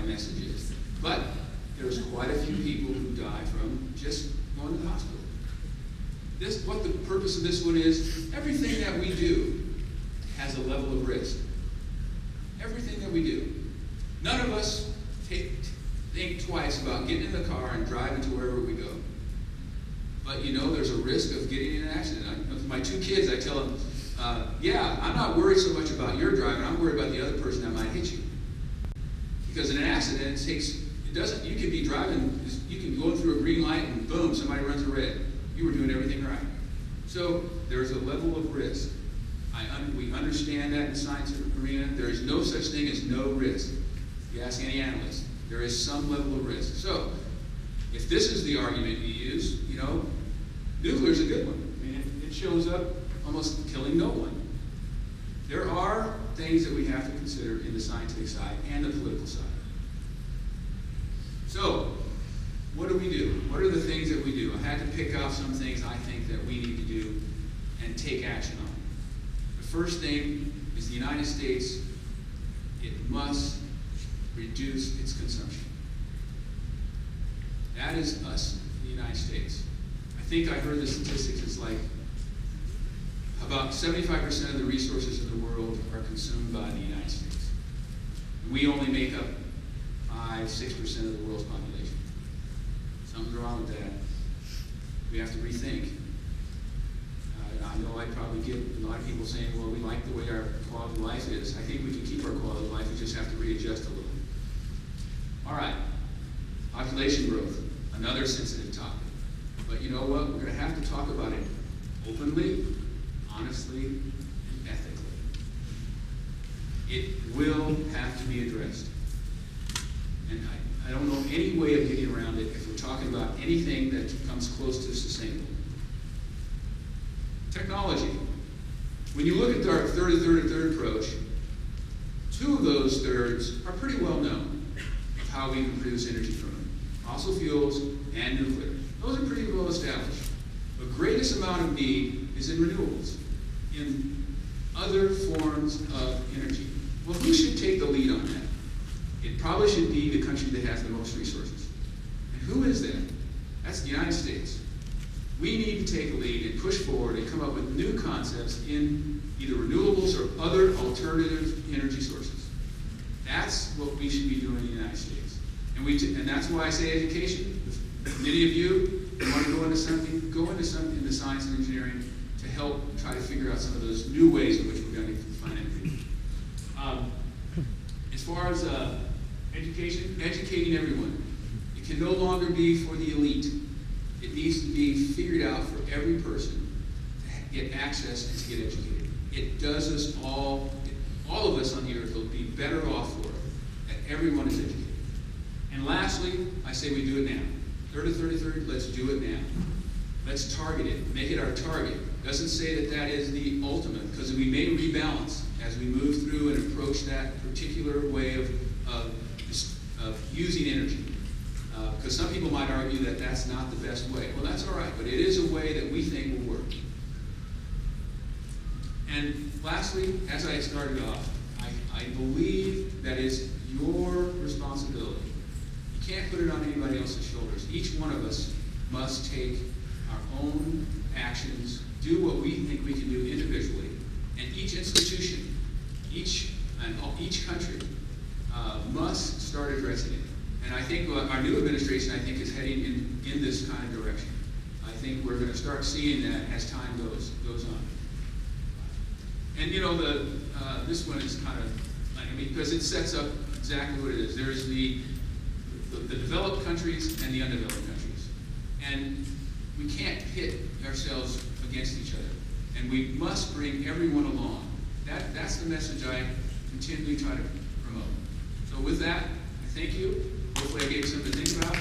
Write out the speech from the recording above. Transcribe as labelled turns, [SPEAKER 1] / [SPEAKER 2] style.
[SPEAKER 1] message is. But there's quite a few people who die from just going to the hospital. What the purpose of this one is, everything that we do has a level of risk. Everything that we do. None of us think twice about getting in the car and driving to wherever we go. But there's a risk of getting in an accident. With my two kids, I tell them, I'm not worried so much about your driving, I'm worried about the other person that might hit you. Because in an accident, you could be driving, you can go through a green light and boom, somebody runs a red. You were doing everything right. So there's a level of risk. We understand that in the science arena. There is no such thing as no risk. If you ask any analyst, there is some level of risk. So if this is the argument you use, nuclear is a good one. I mean, it shows up almost killing no one. There are things that we have to consider in the scientific side and the political side. So, what do we do? What are the things that we do? I had to pick out some things I think that we need to do and take action on. The first thing is the United States, it must reduce its consumption. That is us, the United States. I think I heard the statistics, it's like about 75% of the resources in the world are consumed by the United States. We only make up 5-6% of the world's population. Something's wrong with that. We have to rethink. I know I'd probably get a lot of people saying, well, we like the way our quality of life is. I think we can keep our quality of life, we just have to readjust a little. All right, population growth, another sensitive topic. But you know what? We're going to have to talk about it openly, honestly, and ethically. It will have to be addressed. And I don't know any way of getting around it if we're talking about anything that comes close to sustainable. Technology. When you look at our third approach, two of those thirds are pretty well known of how we can produce energy from them. Fossil fuels and nuclear. Those are pretty well established. The greatest amount of need is in renewables, in other forms of energy. Well, who should take the lead on that? It probably should be the country that has the most resources. And who is that? That's the United States. We need to take a lead and push forward and come up with new concepts in either renewables or other alternative energy sources. That's what we should be doing in the United States. And that's why I say education. If many of you want to go into something in the science and engineering to help try to figure out some of those new ways in which we're going to find energy. As far as education, educating everyone. It can no longer be for the elite. It needs to be figured out for every person to get access and to get educated. It does us all of us on the earth will be better off for it, that everyone is educated. And lastly, I say we do it now. Third, let's do it now. Let's target it, make it our target. Doesn't say that is the ultimate, because we may rebalance as we move through and approach that particular way of using energy. Because some people might argue that that's not the best way. Well, that's all right, but it is a way that we think will work. And lastly, as I started off, I believe that it's your responsibility. You can't put it on anybody else's shoulders. Each one of us must take our own actions, do what we think we can do individually, and each institution, each country must start addressing it. And I think our new administration, is heading in this kind of direction. I think we're going to start seeing that as time goes on. And this one is kind of, because it sets up exactly what it is. There's the developed countries and the undeveloped countries. And we can't pit ourselves against each other. And we must bring everyone along. That's the message I continually try to promote. So with that, I thank you. Hopefully I gave you something to think about.